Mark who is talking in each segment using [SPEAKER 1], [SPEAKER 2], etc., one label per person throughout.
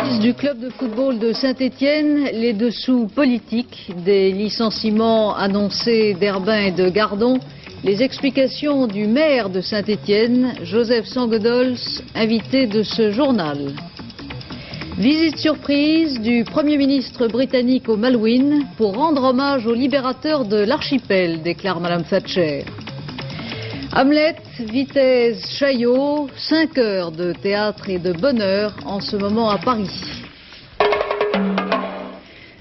[SPEAKER 1] crise du club de football de Saint-Étienne, les dessous politiques des licenciements annoncés d'Herbin et de Gardon, les explications du maire de Saint-Étienne, Joseph Sanguedols, invité de ce journal. Visite surprise du Premier ministre britannique au Malouines pour rendre hommage aux libérateurs de l'archipel, déclare Madame Thatcher. Hamlet, Vitesse, Chaillot, 5 heures de théâtre et de bonheur en ce moment à Paris.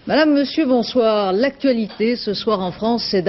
[SPEAKER 1] Madame, Monsieur, bonsoir. L'actualité ce soir en France, c'est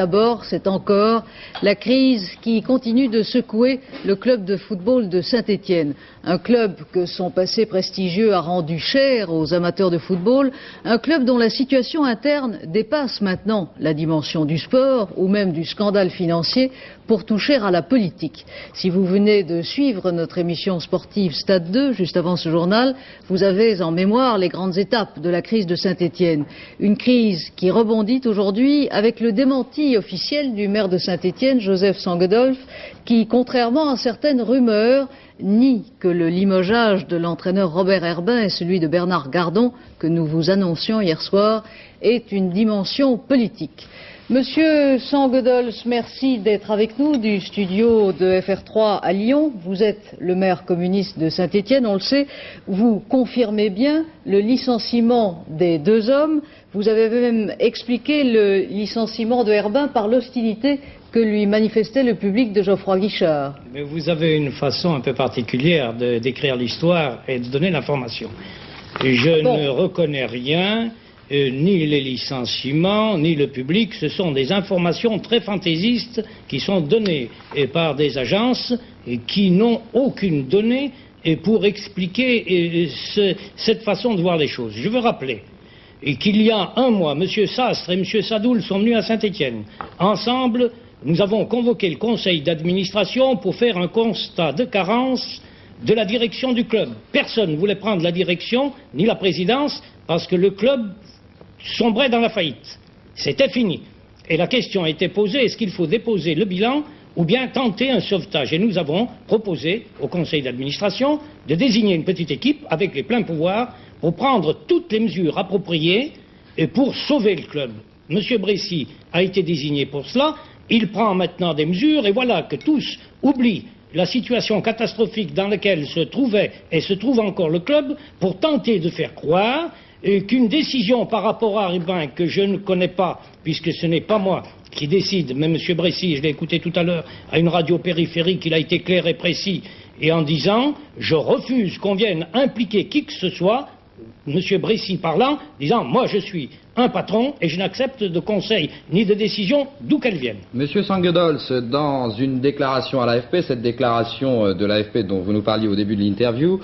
[SPEAKER 1] encore la crise qui continue de secouer le club de football de Saint-Étienne. Un club que son passé prestigieux a rendu cher aux amateurs de football, un club dont la situation interne dépasse maintenant la dimension du sport ou même du scandale financier pour toucher à la politique. Si vous venez de suivre notre émission sportive Stade 2, juste avant ce journal, vous avez en mémoire les grandes étapes de la crise de Saint-Étienne. Une crise qui rebondit aujourd'hui avec le démenti officiel du maire de Saint-Étienne, Joseph Sanguedols, qui, contrairement à certaines rumeurs, nie que le limogeage de l'entraîneur Robert Herbin et celui de Bernard Gardon, que nous vous annoncions hier soir, est une dimension politique. Monsieur Sanguedols, merci d'être avec nous du studio de FR3 à Lyon. Vous êtes le maire communiste de Saint-Étienne, on le sait. Vous confirmez bien le licenciement des deux hommes. Vous avez même expliqué le licenciement de Herbin par l'hostilité que lui manifestait le public de Geoffroy Guichard.
[SPEAKER 2] Mais vous avez une façon un peu particulière de décrire l'histoire et de donner l'information. Je ne reconnais rien. Ni les licenciements, ni le public, ce sont des informations très fantaisistes qui sont données par des agences qui n'ont aucune donnée pour expliquer cette façon de voir les choses. Je veux rappeler qu'il y a un mois, M. Sastre et M. Sadoul sont venus à Saint-Étienne. Ensemble, nous avons convoqué le conseil d'administration pour faire un constat de carence de la direction du club. Personne ne voulait prendre la direction, ni la présidence, parce que le club sombrait dans la faillite. C'était fini. Et la question a été posée, est-ce qu'il faut déposer le bilan ou bien tenter un sauvetage? Et nous avons proposé au conseil d'administration de désigner une petite équipe avec les pleins pouvoirs pour prendre toutes les mesures appropriées et pour sauver le club. Monsieur Brécy a été désigné pour cela. Il prend maintenant des mesures et voilà que tous oublient la situation catastrophique dans laquelle se trouvait et se trouve encore le club pour tenter de faire croire qu'une décision par rapport à Herbin que je ne connais pas, puisque ce n'est pas moi qui décide, mais M. Brécy, je l'ai écouté tout à l'heure à une radio périphérique, il a été clair et précis, et en disant je refuse qu'on vienne impliquer qui que ce soit, M. Brécy parlant, disant moi je suis un patron et je n'accepte de conseils ni de décisions d'où qu'elles viennent. Monsieur
[SPEAKER 3] Sanguedols, dans une déclaration à l'AFP, cette déclaration de l'AFP dont vous nous parliez au début de l'interview,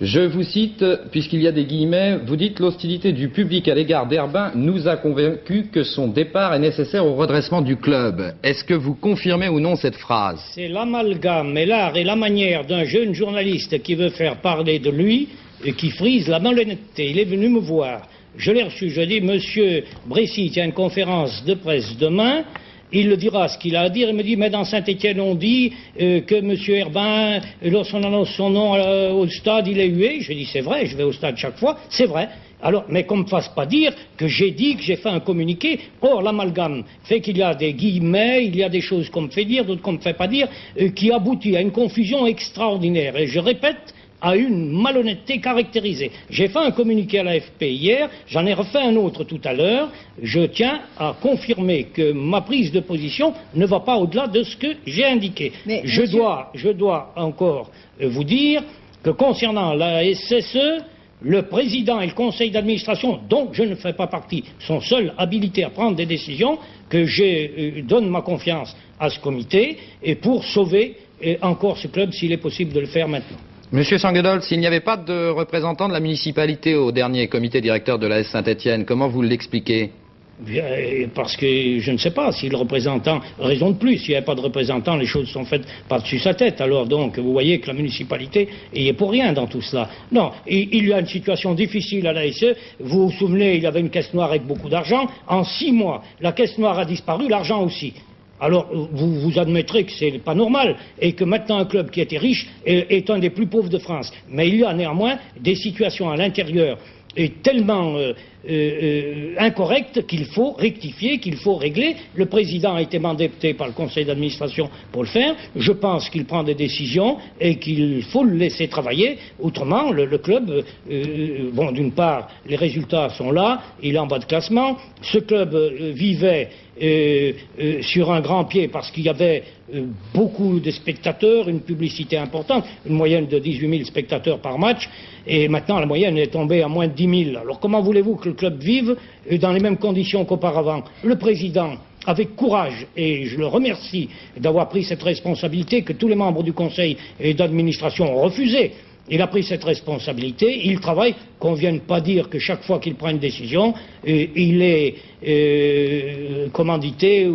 [SPEAKER 3] je vous cite, puisqu'il y a des guillemets, vous dites l'hostilité du public à l'égard d'Herbin nous a convaincus que son départ est nécessaire au redressement du club. Est-ce que vous confirmez ou non cette phrase? C'est l'amalgame et l'art et la manière d'un jeune journaliste qui veut faire parler de lui et qui frise la malhonnêteté. Il est venu me voir. Je l'ai reçu, je dis, Monsieur Brécy tient une conférence de presse demain. Il le dira ce qu'il a à dire. Il me dit, mais dans Saint-Étienne, on dit que M. Herbin, lorsqu'on annonce son nom au stade, il est hué. Je dis, c'est vrai, je vais au stade chaque fois, c'est vrai. Alors, mais qu'on ne me fasse pas dire que j'ai dit que j'ai fait un communiqué. Or, l'amalgame fait qu'il y a des guillemets, il y a des choses qu'on me fait dire, d'autres qu'on ne me fait pas dire, qui aboutit à une confusion extraordinaire. Et je répète, à une malhonnêteté caractérisée. J'ai fait un communiqué à l'AFP hier, j'en ai refait un autre tout à l'heure. Je tiens à confirmer que ma prise de position ne va pas au-delà de ce que j'ai indiqué. Mais je dois encore vous dire que concernant la SSE, le président et le conseil d'administration, dont je ne fais pas partie, sont seuls habilités à prendre des décisions, que je donne ma confiance à ce comité et pour sauver encore ce club s'il est possible de le faire maintenant. Monsieur Sanguedols, s'il n'y avait pas de représentant de la municipalité au dernier comité directeur de l'AS Saint-Étienne, comment vous l'expliquez?
[SPEAKER 2] Parce que je ne sais pas si le représentant, raison de plus, s'il n'y a pas de représentant, les choses sont faites par-dessus sa tête. Alors donc, vous voyez que la municipalité y est pour rien dans tout cela. Non, il y a une situation difficile à l'ASE. Vous vous souvenez, il y avait une caisse noire avec beaucoup d'argent. En 6 mois, la caisse noire a disparu, l'argent aussi. alors vous admettrez que c'est pas normal et que maintenant un club qui était riche est un des plus pauvres de France. Mais il y a néanmoins des situations à l'intérieur tellement incorrectes qu'il faut rectifier, qu'il faut régler. Le président a été mandaté par le conseil d'administration pour le faire. Je pense qu'il prend des décisions et qu'il faut le laisser travailler. Autrement, le club, bon, d'une part, les résultats sont là, il est en bas de classement. Ce club vivait sur un grand pied parce qu'il y avait beaucoup de spectateurs, une publicité importante, une moyenne de 18 000 spectateurs par match, et maintenant la moyenne est tombée à moins de 10 000. Alors comment voulez-vous que le club vive dans les mêmes conditions qu'auparavant? Le président, avec courage, et je le remercie d'avoir pris cette responsabilité que tous les membres du conseil d'administration ont refusé. Il a pris cette responsabilité, il travaille, qu'on ne vienne pas dire que chaque fois qu'il prend une décision, il est commandité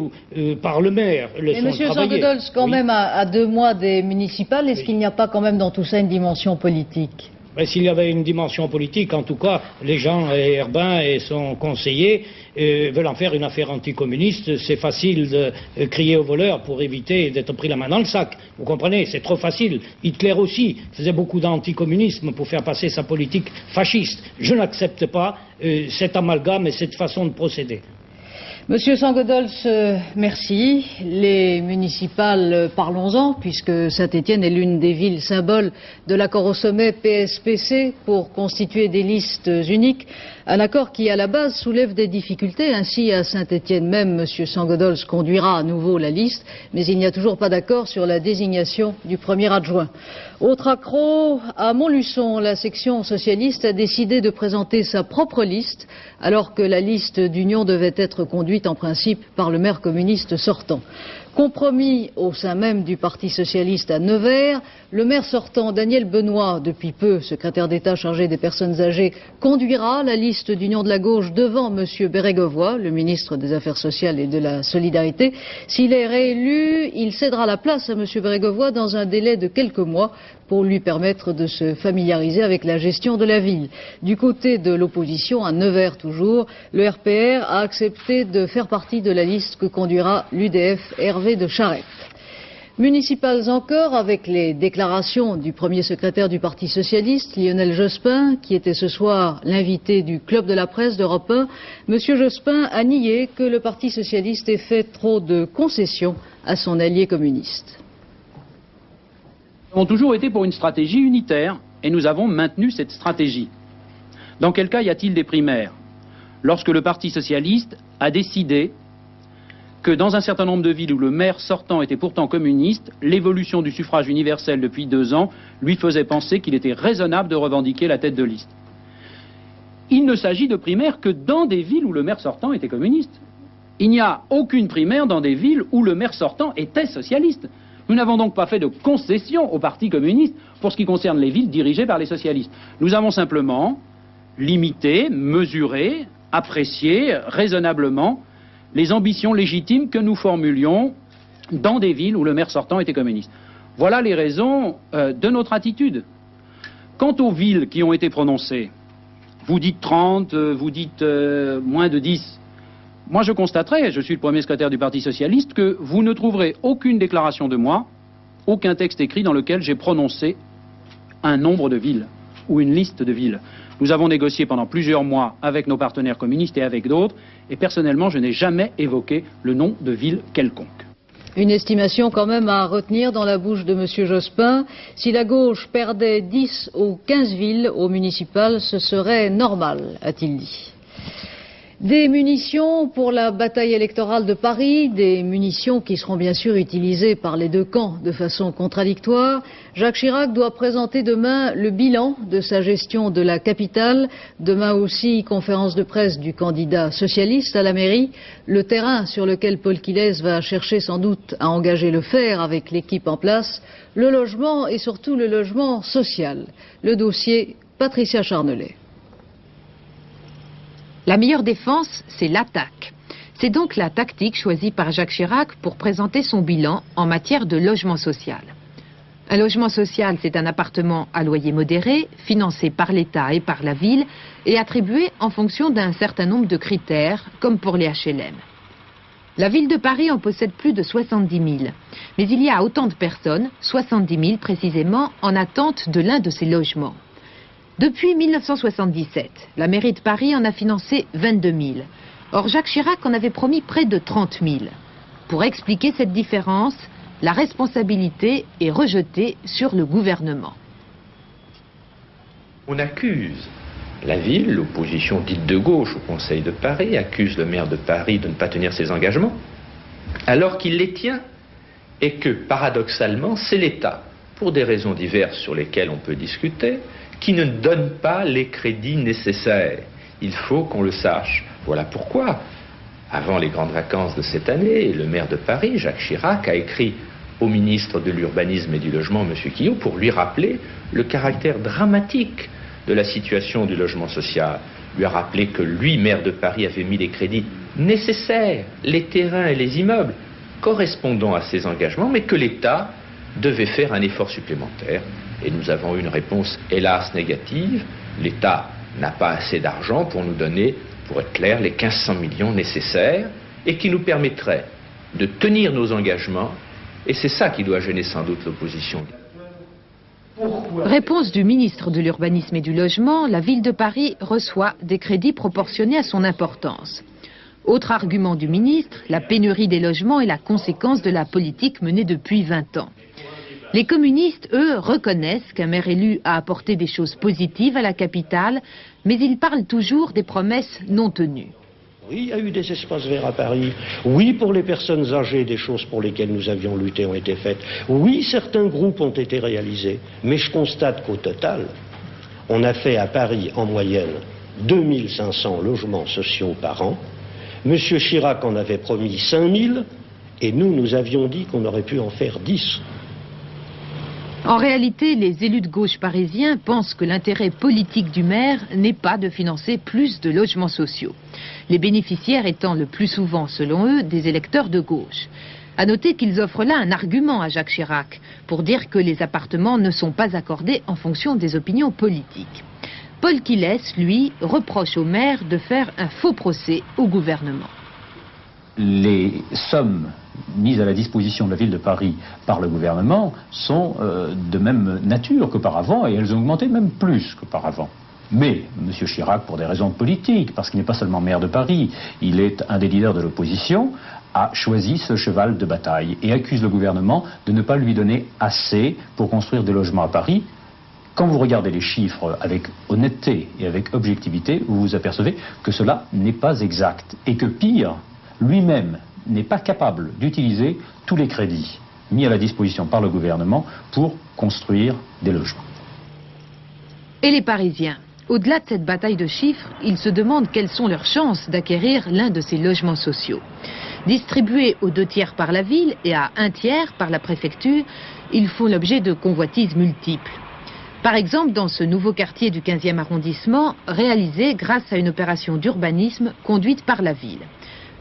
[SPEAKER 2] par le maire.
[SPEAKER 1] Et Monsieur Sangodols, quand même à 2 mois des municipales, est-ce qu'il n'y a pas quand même dans tout ça une dimension politique?
[SPEAKER 2] S'il y avait une dimension politique, en tout cas, les gens, Herbin et son conseiller, veulent en faire une affaire anticommuniste. C'est facile de crier au voleur pour éviter d'être pris la main dans le sac. Vous comprenez? C'est trop facile. Hitler aussi faisait beaucoup d'anticommunisme pour faire passer sa politique fasciste. Je n'accepte pas cet amalgame et cette façon de procéder.
[SPEAKER 1] Monsieur Sangodols, merci. Les municipales, parlons-en, puisque Saint-Étienne est l'une des villes symboles de l'accord au sommet PSPC pour constituer des listes uniques. Un accord qui, à la base, soulève des difficultés. Ainsi, à Saint-Étienne même, Monsieur Sangodols conduira à nouveau la liste, mais il n'y a toujours pas d'accord sur la désignation du premier adjoint. Autre accroc, à Montluçon, la section socialiste a décidé de présenter sa propre liste, alors que la liste d'union devait être conduite en principe par le maire communiste sortant. Compromis au sein même du Parti socialiste à Nevers, le maire sortant Daniel Benoît, depuis peu secrétaire d'État chargé des personnes âgées, conduira la liste d'union de la gauche devant M. Bérégovoy, le ministre des Affaires sociales et de la Solidarité. S'il est réélu, il cédera la place à M. Bérégovoy dans un délai de quelques mois pour lui permettre de se familiariser avec la gestion de la ville. Du côté de l'opposition, à Nevers toujours, le RPR a accepté de faire partie de la liste que conduira l'UDF Hervé de Charette. Municipales encore, avec les déclarations du premier secrétaire du Parti socialiste, Lionel Jospin, qui était ce soir l'invité du Club de la presse d'Europe 1. Monsieur Jospin a nié que le Parti socialiste ait fait trop de concessions à son allié communiste.
[SPEAKER 4] Nous avons toujours été pour une stratégie unitaire et nous avons maintenu cette stratégie. Dans quel cas y a-t-il des primaires? Lorsque le Parti socialiste a décidé que dans un certain nombre de villes où le maire sortant était pourtant communiste, l'évolution du suffrage universel depuis 2 ans lui faisait penser qu'il était raisonnable de revendiquer la tête de liste. Il ne s'agit de primaires que dans des villes où le maire sortant était communiste. Il n'y a aucune primaire dans des villes où le maire sortant était socialiste. Nous n'avons donc pas fait de concession au Parti communiste pour ce qui concerne les villes dirigées par les socialistes. Nous avons simplement limité, mesuré, apprécié raisonnablement les ambitions légitimes que nous formulions dans des villes où le maire sortant était communiste. Voilà les raisons de notre attitude. Quant aux villes qui ont été prononcées, vous dites 30, vous dites moins de 10. Moi, je constaterai, je suis le premier secrétaire du Parti socialiste, que vous ne trouverez aucune déclaration de moi, aucun texte écrit dans lequel j'ai prononcé un nombre de villes ou une liste de villes. Nous avons négocié pendant plusieurs mois avec nos partenaires communistes et avec d'autres, et personnellement, je n'ai jamais évoqué le nom de ville quelconque.
[SPEAKER 1] Une estimation quand même à retenir dans la bouche de M. Jospin. Si la gauche perdait 10 ou 15 villes au municipal, ce serait normal, a-t-il dit. Des munitions pour la bataille électorale de Paris, des munitions qui seront bien sûr utilisées par les 2 camps de façon contradictoire. Jacques Chirac doit présenter demain le bilan de sa gestion de la capitale. Demain aussi, conférence de presse du candidat socialiste à la mairie. Le terrain sur lequel Paul Quillès va chercher sans doute à engager le fer avec l'équipe en place. Le logement et surtout le logement social. Le dossier, Patricia Charnelet.
[SPEAKER 5] La meilleure défense, c'est l'attaque. C'est donc la tactique choisie par Jacques Chirac pour présenter son bilan en matière de logement social. Un logement social, c'est un appartement à loyer modéré, financé par l'État et par la ville, et attribué en fonction d'un certain nombre de critères, comme pour les HLM. La ville de Paris en possède plus de 70 000. Mais il y a autant de personnes, 70 000 précisément, en attente de l'un de ces logements. Depuis 1977, la mairie de Paris en a financé 22 000. Or, Jacques Chirac en avait promis près de 30 000. Pour expliquer cette différence, la responsabilité est rejetée sur le gouvernement.
[SPEAKER 6] On accuse la ville, l'opposition dite de gauche au Conseil de Paris, accuse le maire de Paris de ne pas tenir ses engagements, alors qu'il les tient, et que, paradoxalement, c'est l'État, pour des raisons diverses sur lesquelles on peut discuter, qui ne donne pas les crédits nécessaires. Il faut qu'on le sache. Voilà pourquoi, avant les grandes vacances de cette année, le maire de Paris, Jacques Chirac, a écrit au ministre de l'Urbanisme et du Logement, M. Quillot, pour lui rappeler le caractère dramatique de la situation du logement social. Lui a rappelé que lui, maire de Paris, avait mis les crédits nécessaires, les terrains et les immeubles correspondant à ses engagements, mais que l'État devait faire un effort supplémentaire. Et nous avons eu une réponse, hélas, négative. L'État n'a pas assez d'argent pour nous donner, pour être clair, les 1500 millions nécessaires et qui nous permettraient de tenir nos engagements. Et c'est ça qui doit gêner sans doute l'opposition.
[SPEAKER 5] Réponse du ministre de l'Urbanisme et du Logement, la ville de Paris reçoit des crédits proportionnés à son importance. Autre argument du ministre, la pénurie des logements est la conséquence de la politique menée depuis 20 ans. Les communistes, eux, reconnaissent qu'un maire élu a apporté des choses positives à la capitale, mais ils parlent toujours des promesses non tenues.
[SPEAKER 7] Oui, il y a eu des espaces verts à Paris. Oui, pour les personnes âgées, des choses pour lesquelles nous avions lutté ont été faites. Oui, certains groupes ont été réalisés. Mais je constate qu'au total, on a fait à Paris en moyenne 2500 logements sociaux par an. Monsieur Chirac en avait promis 5000 et nous avions dit qu'on aurait pu en faire 10.
[SPEAKER 5] En réalité, les élus de gauche parisiens pensent que l'intérêt politique du maire n'est pas de financer plus de logements sociaux. Les bénéficiaires étant le plus souvent, selon eux, des électeurs de gauche. À noter qu'ils offrent là un argument à Jacques Chirac pour dire que les appartements ne sont pas accordés en fonction des opinions politiques. Paul Quillès, lui, reproche au maire de faire un faux procès au gouvernement.
[SPEAKER 8] Les sommes mises à la disposition de la ville de Paris par le gouvernement sont de même nature qu'auparavant et elles ont augmenté même plus qu'auparavant. Mais M. Chirac, pour des raisons politiques, parce qu'il n'est pas seulement maire de Paris, il est un des leaders de l'opposition, a choisi ce cheval de bataille et accuse le gouvernement de ne pas lui donner assez pour construire des logements à Paris. Quand vous regardez les chiffres avec honnêteté et avec objectivité, vous vous apercevez que cela n'est pas exact et que pire, lui-même n'est pas capable d'utiliser tous les crédits mis à la disposition par le gouvernement pour construire des logements.
[SPEAKER 5] Et les Parisiens, au-delà de cette bataille de chiffres, ils se demandent quelles sont leurs chances d'acquérir l'un de ces logements sociaux. Distribués aux 2/3 par la ville et à 1/3 par la préfecture, ils font l'objet de convoitises multiples. Par exemple, dans ce nouveau quartier du 15e arrondissement, réalisé grâce à une opération d'urbanisme conduite par la ville.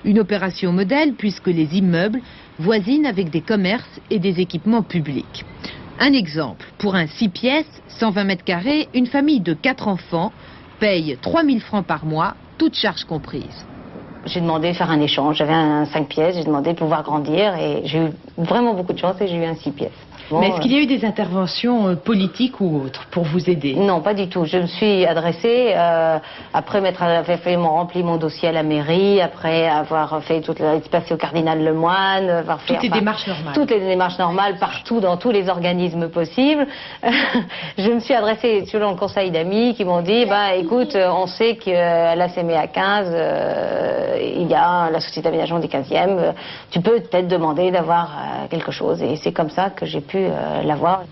[SPEAKER 5] Une opération modèle puisque les immeubles voisinent avec des commerces et des équipements publics. Un exemple, pour un 6 pièces, 120 mètres carrés, une famille de 4 enfants paye 3 000 francs par mois, toutes charges comprises.
[SPEAKER 9] J'ai demandé de faire un échange, j'avais un 5 pièces, j'ai demandé de pouvoir grandir et j'ai eu vraiment beaucoup de chance et j'ai eu un 6 pièces.
[SPEAKER 10] Bon, mais est-ce qu'il y a eu des interventions politiques ou autres pour vous aider?
[SPEAKER 9] Non, pas du tout. Je me suis adressée, après m'ont rempli mon dossier à la mairie, après avoir fait être passé au cardinal Lemoine, avoir fait...
[SPEAKER 10] Toutes les démarches normales.
[SPEAKER 9] Toutes les démarches normales, partout, dans tous les organismes possibles. Je me suis adressée sur le conseil d'amis qui m'ont dit, écoute, on sait qu'à la CMA 15, il y a la société d'aménagement du 15e, tu peux peut-être demander d'avoir quelque chose. Et c'est comme ça que j'ai pu l'avoir.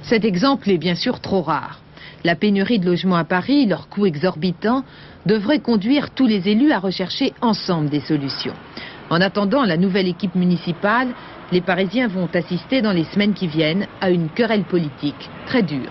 [SPEAKER 5] Cet exemple est bien sûr trop rare. La pénurie de logements à Paris, leur coût exorbitant, devrait conduire tous les élus à rechercher ensemble des solutions. En attendant la nouvelle équipe municipale, les Parisiens vont assister dans les semaines qui viennent à une querelle politique très dure.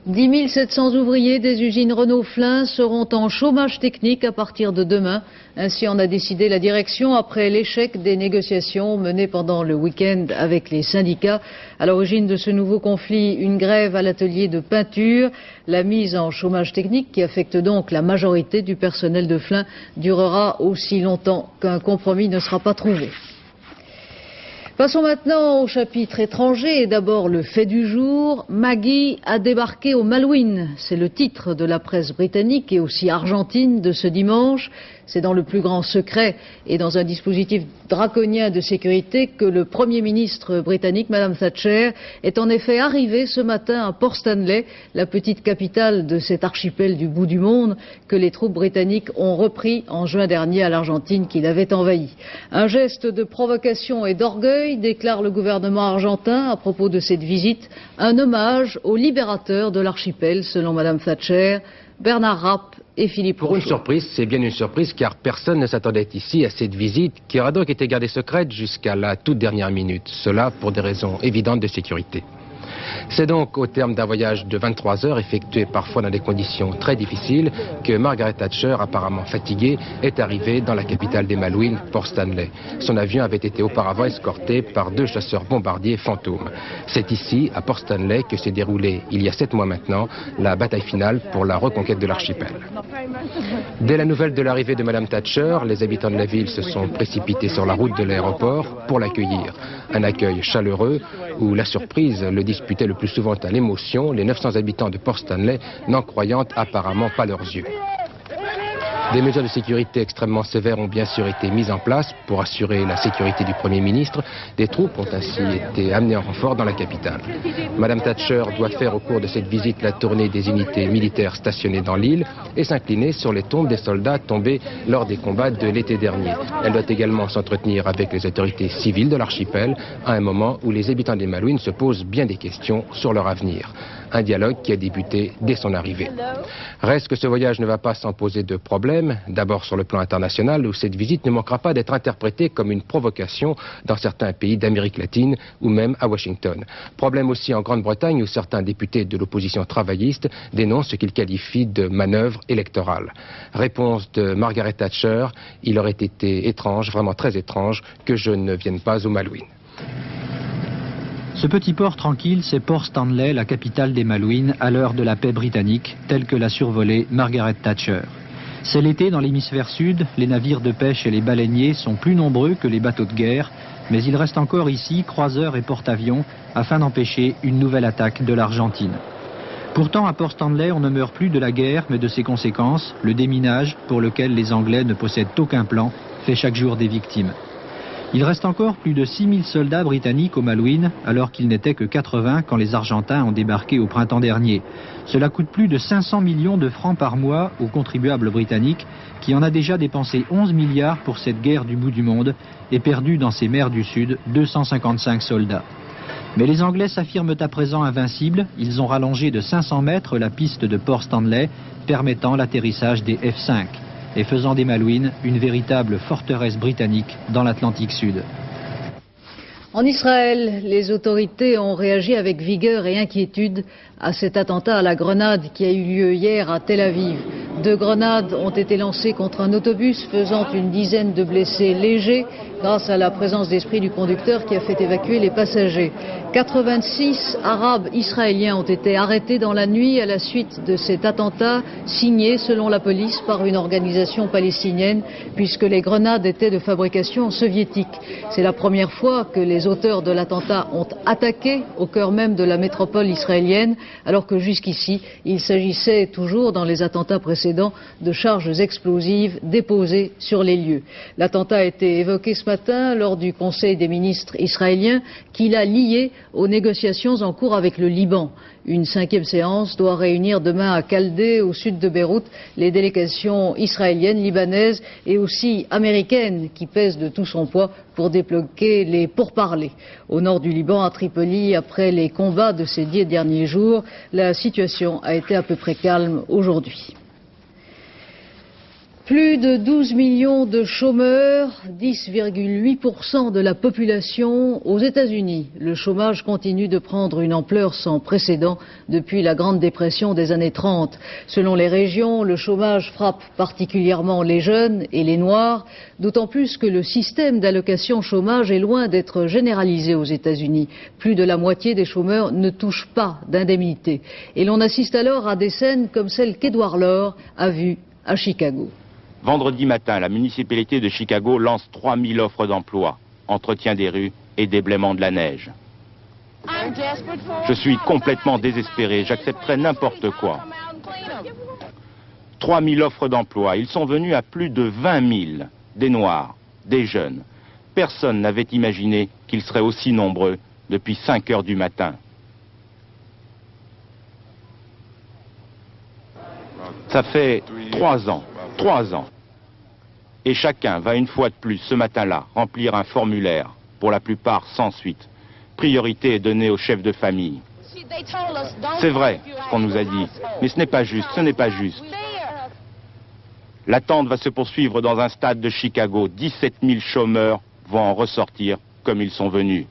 [SPEAKER 1] 10 700 ouvriers des usines Renault-Flins seront en chômage technique à partir de demain. Ainsi en a décidé la direction après l'échec des négociations menées pendant le week-end avec les syndicats. À l'origine de ce nouveau conflit, une grève à l'atelier de peinture. La mise en chômage technique, qui affecte donc la majorité du personnel de Flins, durera aussi longtemps qu'un compromis ne sera pas trouvé. Passons maintenant au chapitre étranger et d'abord le fait du jour. Maggie a débarqué au Malouines. C'est le titre de la presse britannique et aussi argentine de ce dimanche. C'est dans le plus grand secret et dans un dispositif draconien de sécurité que le Premier ministre britannique, Madame Thatcher, est en effet arrivé ce matin à Port Stanley, la petite capitale de cet archipel du bout du monde que les troupes britanniques ont repris en juin dernier à l'Argentine qui l'avait envahi. Un geste de provocation et d'orgueil, déclare le gouvernement argentin à propos de cette visite, un hommage aux libérateurs de l'archipel, selon Madame Thatcher. Bernard Rapp et Philippe
[SPEAKER 11] Pour une surprise, c'est bien une surprise car personne ne s'attendait ici à cette visite qui aura donc été gardée secrète jusqu'à la toute dernière minute. Cela pour des raisons évidentes de sécurité. C'est donc au terme d'un voyage de 23 heures, effectué parfois dans des conditions très difficiles, que Margaret Thatcher, apparemment fatiguée, est arrivée dans la capitale des Malouines, Port Stanley. Son avion avait été auparavant escorté par 2 chasseurs bombardiers fantômes. C'est ici, à Port Stanley, que s'est déroulée, il y a 7 mois maintenant, la bataille finale pour la reconquête de l'archipel. Dès la nouvelle de l'arrivée de Madame Thatcher, les habitants de la ville se sont précipités sur la route de l'aéroport pour l'accueillir. Un accueil chaleureux où la surprise le disputait le plus souvent à l'émotion, les 900 habitants de Port Stanley n'en croyant apparemment pas leurs yeux. Des mesures de sécurité extrêmement sévères ont bien sûr été mises en place pour assurer la sécurité du Premier ministre. Des troupes ont ainsi été amenées en renfort dans la capitale. Madame Thatcher doit faire au cours de cette visite la tournée des unités militaires stationnées dans l'île et s'incliner sur les tombes des soldats tombés lors des combats de l'été dernier. Elle doit également s'entretenir avec les autorités civiles de l'archipel à un moment où les habitants des Malouines se posent bien des questions sur leur avenir. Un dialogue qui a débuté dès son arrivée. Reste que ce voyage ne va pas sans poser de problèmes, d'abord sur le plan international où cette visite ne manquera pas d'être interprétée comme une provocation dans certains pays d'Amérique latine ou même à Washington. Problème aussi en Grande-Bretagne où certains députés de l'opposition travailliste dénoncent ce qu'ils qualifient de manœuvre électorale. Réponse de Margaret Thatcher, il aurait été étrange, vraiment très étrange, que je ne vienne pas aux Malouines.
[SPEAKER 12] Ce petit port tranquille, c'est Port Stanley, la capitale des Malouines, à l'heure de la paix britannique, telle que l'a survolée Margaret Thatcher. C'est l'été dans l'hémisphère sud, les navires de pêche et les baleiniers sont plus nombreux que les bateaux de guerre, mais il reste encore ici croiseurs et porte-avions afin d'empêcher une nouvelle attaque de l'Argentine. Pourtant, à Port Stanley, on ne meurt plus de la guerre, mais de ses conséquences, le déminage, pour lequel les Anglais ne possèdent aucun plan, fait chaque jour des victimes. Il reste encore plus de 6000 soldats britanniques aux Malouines, alors qu'ils n'étaient que 80 quand les Argentins ont débarqué au printemps dernier. Cela coûte plus de 500 millions de francs par mois aux contribuables britanniques, qui en a déjà dépensé 11 milliards pour cette guerre du bout du monde et perdu dans ces mers du Sud 255 soldats. Mais les Anglais s'affirment à présent invincibles. Ils ont rallongé de 500 mètres la piste de Port Stanley, permettant l'atterrissage des F-5. Et faisant des Malouines une véritable forteresse britannique dans l'Atlantique Sud.
[SPEAKER 1] En Israël, les autorités ont réagi avec vigueur et inquiétude à cet attentat à la grenade qui a eu lieu hier à Tel Aviv. 2 grenades ont été lancées contre un autobus faisant une dizaine de blessés légers grâce à la présence d'esprit du conducteur qui a fait évacuer les passagers. 86 Arabes israéliens ont été arrêtés dans la nuit à la suite de cet attentat signé, selon la police, par une organisation palestinienne puisque les grenades étaient de fabrication soviétique. C'est la première fois que les auteurs de l'attentat ont attaqué au cœur même de la métropole israélienne, alors que jusqu'ici, il s'agissait toujours, dans les attentats précédents, de charges explosives déposées sur les lieux. L'attentat a été évoqué ce matin lors du Conseil des ministres israéliens qui l'a lié aux négociations en cours avec le Liban. Une 5e séance doit réunir demain à Chaldée, au sud de Beyrouth, les délégations israéliennes, libanaises et aussi américaines qui pèsent de tout son poids pour débloquer les pourparlers. Au nord du Liban, à Tripoli, après les combats de ces 10 derniers jours, la situation a été à peu près calme aujourd'hui. Plus de 12 millions de chômeurs, 10,8% de la population aux États-Unis. Le chômage continue de prendre une ampleur sans précédent depuis la Grande Dépression des années 30. Selon les régions, le chômage frappe particulièrement les jeunes et les Noirs, d'autant plus que le système d'allocation chômage est loin d'être généralisé aux États-Unis. Plus de la moitié des chômeurs ne touchent pas d'indemnité. Et l'on assiste alors à des scènes comme celle qu'Édouard Lord a vue à Chicago.
[SPEAKER 13] Vendredi matin, la municipalité de Chicago lance 3000 offres d'emploi, entretien des rues et déblaiement de la neige. Je suis complètement désespéré, j'accepterai n'importe quoi. 3000 offres d'emploi, ils sont venus à plus de 20 000, des Noirs, des jeunes. Personne n'avait imaginé qu'ils seraient aussi nombreux depuis 5 heures du matin. Ça fait 3 ans. Et chacun va une fois de plus ce matin-là remplir un formulaire, pour la plupart sans suite. Priorité est donnée aux chefs de famille. C'est vrai ce qu'on nous a dit, mais ce n'est pas juste, ce n'est pas juste. L'attente va se poursuivre dans un stade de Chicago. 17 000 chômeurs vont en ressortir comme ils sont venus.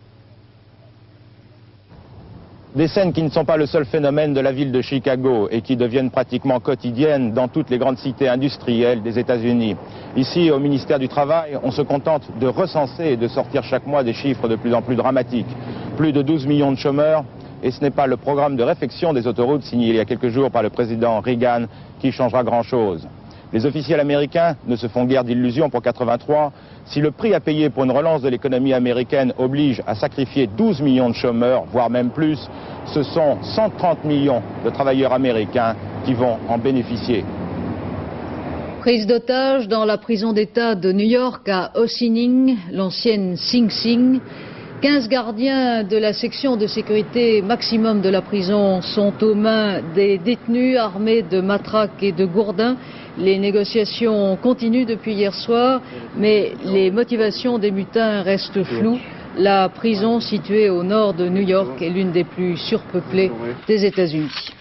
[SPEAKER 13] Des scènes qui ne sont pas le seul phénomène de la ville de Chicago et qui deviennent pratiquement quotidiennes dans toutes les grandes cités industrielles des États-Unis. Ici, au ministère du Travail, on se contente de recenser et de sortir chaque mois des chiffres de plus en plus dramatiques. Plus de 12 millions de chômeurs, et ce n'est pas le programme de réfection des autoroutes signé il y a quelques jours par le président Reagan qui changera grand-chose. Les officiels américains ne se font guère d'illusions pour 83. Si le prix à payer pour une relance de l'économie américaine oblige à sacrifier 12 millions de chômeurs, voire même plus, ce sont 130 millions de travailleurs américains qui vont en bénéficier.
[SPEAKER 1] Prise d'otage dans la prison d'État de New York à Ossining, l'ancienne Sing Sing. 15 gardiens de la section de sécurité maximum de la prison sont aux mains des détenus armés de matraques et de gourdins. Les négociations continuent depuis hier soir, mais les motivations des mutins restent floues. La prison située au nord de New York est l'une des plus surpeuplées des États-Unis.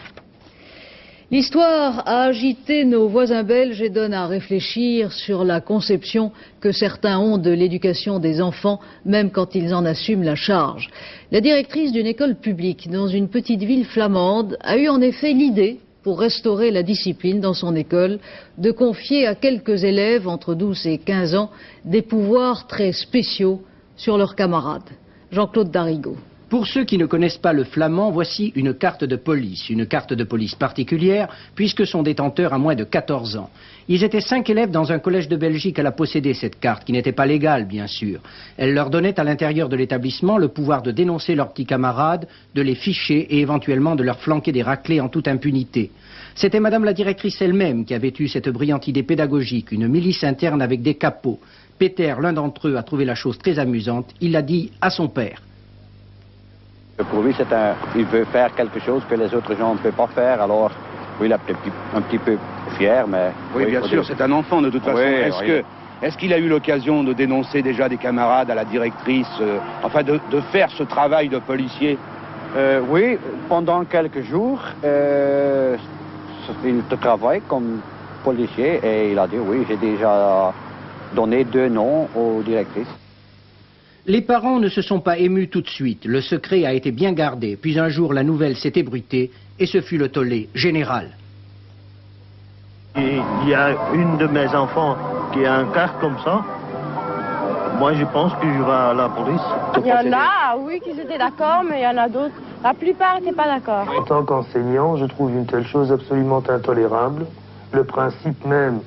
[SPEAKER 1] L'histoire a agité nos voisins belges et donne à réfléchir sur la conception que certains ont de l'éducation des enfants, même quand ils en assument la charge. La directrice d'une école publique dans une petite ville flamande a eu en effet l'idée, pour restaurer la discipline dans son école, de confier à quelques élèves entre 12 et 15 ans des pouvoirs très spéciaux sur leurs camarades. Jean-Claude Darigo.
[SPEAKER 14] Pour ceux qui ne connaissent pas le flamand, voici une carte de police particulière, puisque son détenteur a moins de 14 ans. Ils étaient 5 élèves dans un collège de Belgique à la posséder, cette carte, qui n'était pas légale, bien sûr. Elle leur donnait à l'intérieur de l'établissement le pouvoir de dénoncer leurs petits camarades, de les ficher et éventuellement de leur flanquer des raclées en toute impunité. C'était madame la directrice elle-même qui avait eu cette brillante idée pédagogique, une milice interne avec des capots. Peter, l'un d'entre eux, a trouvé la chose très amusante. Il l'a dit à son père.
[SPEAKER 15] Pour lui, il veut faire quelque chose que les autres gens ne peuvent pas faire, alors oui, il est un petit peu fier, mais...
[SPEAKER 16] Oui, bien sûr, c'est un enfant de toute façon. Oui, est-ce qu'il a eu l'occasion de dénoncer déjà des camarades à la directrice, enfin de faire ce travail de policier?
[SPEAKER 15] Oui, pendant quelques jours, il travaille comme policier et il a dit oui, j'ai déjà donné 2 noms aux directrices.
[SPEAKER 14] Les parents ne se sont pas émus tout de suite. Le secret a été bien gardé. Puis un jour, la nouvelle s'est ébruitée et ce fut le tollé général.
[SPEAKER 17] Il y a une de mes enfants qui a un cas comme ça. Moi, je pense que je vais à la police.
[SPEAKER 18] Il y en a, oui, qui étaient d'accord, mais il y en a d'autres. La plupart n'étaient pas d'accord.
[SPEAKER 19] En tant qu'enseignant, je trouve une telle chose absolument intolérable. Le principe même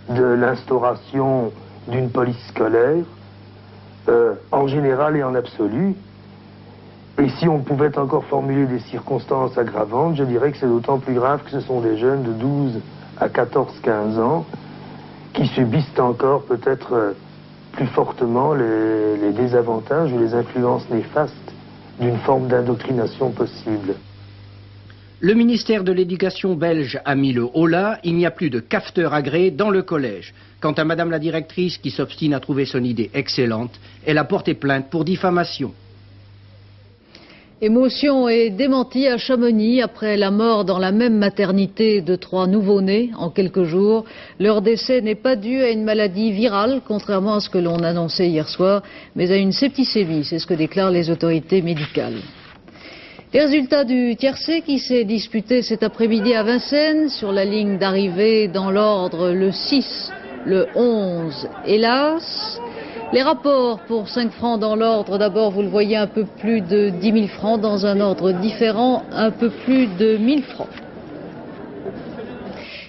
[SPEAKER 19] de l'instauration d'une police scolaire, en général et en absolu. Et si on pouvait encore formuler des circonstances aggravantes, je dirais que c'est d'autant plus grave que ce sont des jeunes de 12 à 14-15 ans qui subissent encore peut-être plus fortement les désavantages ou les influences néfastes d'une forme d'indoctrination possible.
[SPEAKER 14] Le ministère de l'Éducation belge a mis le holà, il n'y a plus de cafeteur agréé dans le collège. Quant à madame la directrice qui s'obstine à trouver son idée excellente, elle a porté plainte pour diffamation.
[SPEAKER 1] Émotion et démenti à Chamonix après la mort dans la même maternité de 3 nouveau-nés en quelques jours. Leur décès n'est pas dû à une maladie virale, contrairement à ce que l'on annonçait hier soir, mais à une septicémie, c'est ce que déclarent les autorités médicales. Les résultats du tiercé qui s'est disputé cet après-midi à Vincennes, sur la ligne d'arrivée dans l'ordre le 6, le 11, hélas. Les rapports pour 5 francs dans l'ordre, d'abord vous le voyez, un peu plus de 10 000 francs, dans un ordre différent, un peu plus de 1 000 francs.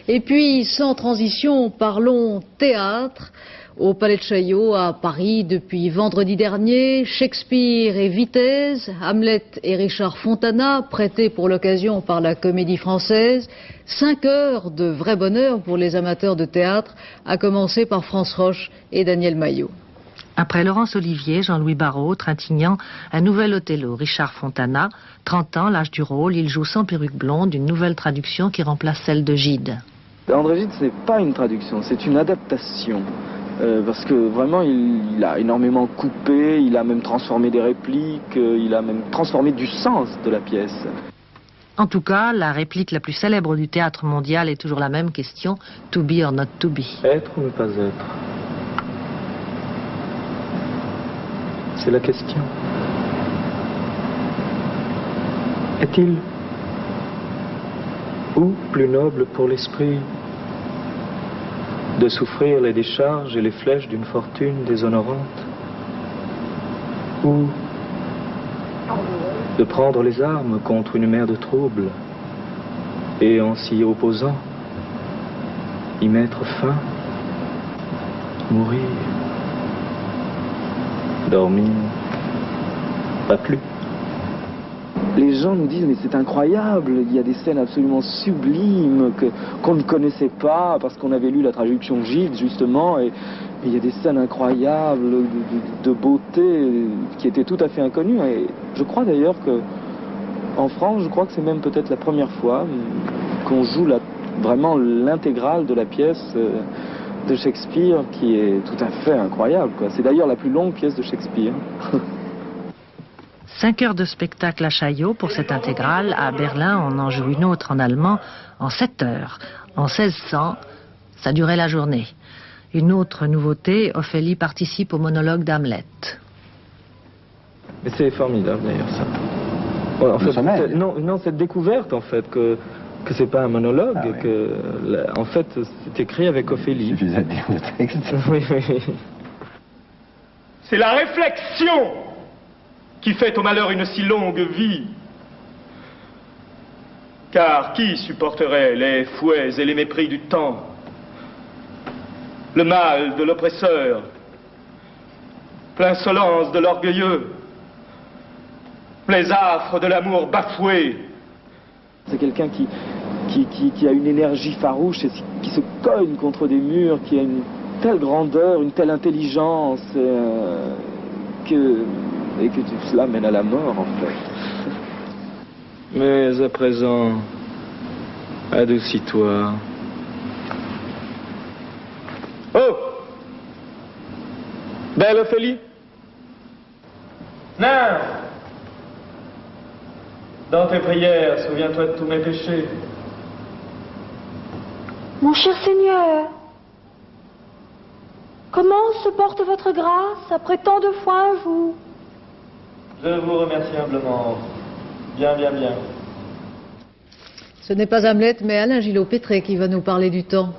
[SPEAKER 1] Et puis, sans transition, parlons théâtre. Au Palais de Chaillot, à Paris, depuis vendredi dernier, Shakespeare et Vitesse, Hamlet et Richard Fontana, prêtés pour l'occasion par la Comédie Française. 5 heures de vrai bonheur pour les amateurs de théâtre, à commencer par France Roche et Daniel Maillot.
[SPEAKER 20] Après Laurence Olivier, Jean-Louis Barrault, Trintignant, un nouvel Othello, Richard Fontana, 30 ans, l'âge du rôle, il joue sans perruque blonde, une nouvelle traduction qui remplace celle de Gide.
[SPEAKER 21] André Gide, ce n'est pas une traduction, c'est une adaptation. Parce que vraiment, il a énormément coupé, il a même transformé des répliques, il a même transformé du sens de la pièce.
[SPEAKER 20] En tout cas, la réplique la plus célèbre du théâtre mondial est toujours la même question, to be or not to be.
[SPEAKER 22] Être ou ne pas être? C'est la question. Est-il ou plus noble pour l'esprit de souffrir les décharges et les flèches d'une fortune déshonorante, ou de prendre les armes contre une mer de troubles et en s'y opposant, y mettre fin, mourir, dormir, pas plus.
[SPEAKER 21] Les gens nous disent mais c'est incroyable, il y a des scènes absolument sublimes qu'on ne connaissait pas parce qu'on avait lu la traduction de Gide justement, et il y a des scènes incroyables de beauté qui étaient tout à fait inconnues. Et je crois d'ailleurs que en France, je crois que c'est même peut-être la première fois qu'on joue vraiment l'intégrale de la pièce de Shakespeare, qui est tout à fait incroyable, quoi. C'est d'ailleurs la plus longue pièce de Shakespeare.
[SPEAKER 20] 5 heures de spectacle à Chaillot pour cette intégrale. À Berlin, on en joue une autre en allemand en 7 heures. En 1600, ça durait la journée. Une autre nouveauté, Ophélie participe au monologue d'Hamlet.
[SPEAKER 22] Mais c'est formidable d'ailleurs ça. Ouais, en fait, non, cette découverte en fait que c'est pas un monologue, ah, ouais. En fait c'est écrit avec Ophélie. Il suffisait de lire le texte. Oui.
[SPEAKER 23] C'est la réflexion qui fait au malheur une si longue vie. Car qui supporterait les fouets et les mépris du temps, le mal de l'oppresseur, l'insolence de l'orgueilleux, les affres de l'amour bafoué?
[SPEAKER 21] C'est quelqu'un qui a une énergie farouche et qui se cogne contre des murs, qui a une telle grandeur, une telle intelligence, et que tout cela mène à la mort, en fait.
[SPEAKER 22] Mais à présent, adoucis-toi. Oh! Belle Ophélie? Non! Dans tes prières, souviens-toi de tous mes péchés.
[SPEAKER 18] Mon cher Seigneur, comment se porte votre grâce après tant de fois un jour?
[SPEAKER 22] Je vous remercie humblement. Bien.
[SPEAKER 1] Ce n'est pas Hamlet, mais Alain Gillot-Pétré qui va nous parler du temps.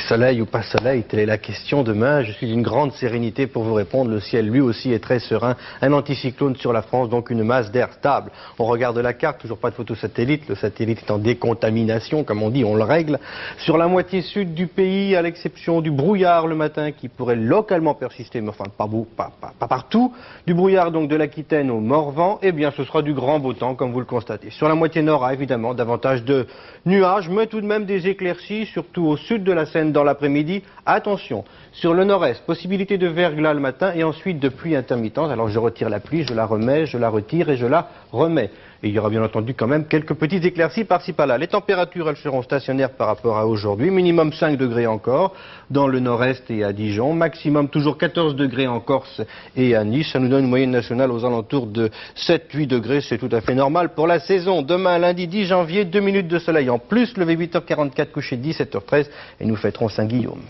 [SPEAKER 24] Soleil ou pas soleil, telle est la question. Demain, je suis d'une grande sérénité pour vous répondre. Le ciel, lui aussi, est très serein. Un anticyclone sur la France, donc une masse d'air stable. On regarde la carte, toujours pas de photo satellite. Le satellite est en décontamination, comme on dit, on le règle. Sur la moitié sud du pays, à l'exception du brouillard le matin, qui pourrait localement persister, mais enfin pas partout. Du brouillard donc de l'Aquitaine au Morvan, eh bien ce sera du grand beau temps, comme vous le constatez. Sur la moitié nord, évidemment, davantage de nuages, mais tout de même des éclaircies, surtout au sud de la Seine dans l'après-midi. Attention, sur le nord-est, possibilité de verglas le matin et ensuite de pluie intermittente. Alors je retire la pluie, je la remets, je la retire et je la remets. Et il y aura bien entendu quand même quelques petites éclaircies par-ci par-là. Les températures, elles seront stationnaires par rapport à aujourd'hui. Minimum 5 degrés encore dans le nord-est et à Dijon. Maximum toujours 14 degrés en Corse et à Nice. Ça nous donne une moyenne nationale aux alentours de 7-8 degrés. C'est tout à fait normal pour la saison. Demain, lundi 10 janvier, 2 minutes de soleil en plus. Levé 8h44, couché 17h13. Et nous fêterons Saint-Guillaume.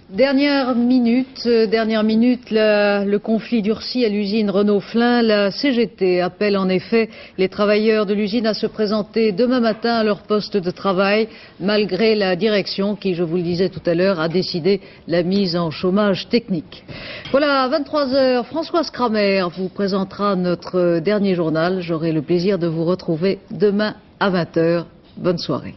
[SPEAKER 1] Dernière minute, le conflit durcit à l'usine Renault-Flin. La CGT appelle en effet les travailleurs de l'usine à se présenter demain matin à leur poste de travail, malgré la direction qui, je vous le disais tout à l'heure, a décidé la mise en chômage technique. Voilà, à 23h, Françoise Kramer vous présentera notre dernier journal. J'aurai le plaisir de vous retrouver demain à 20h. Bonne soirée.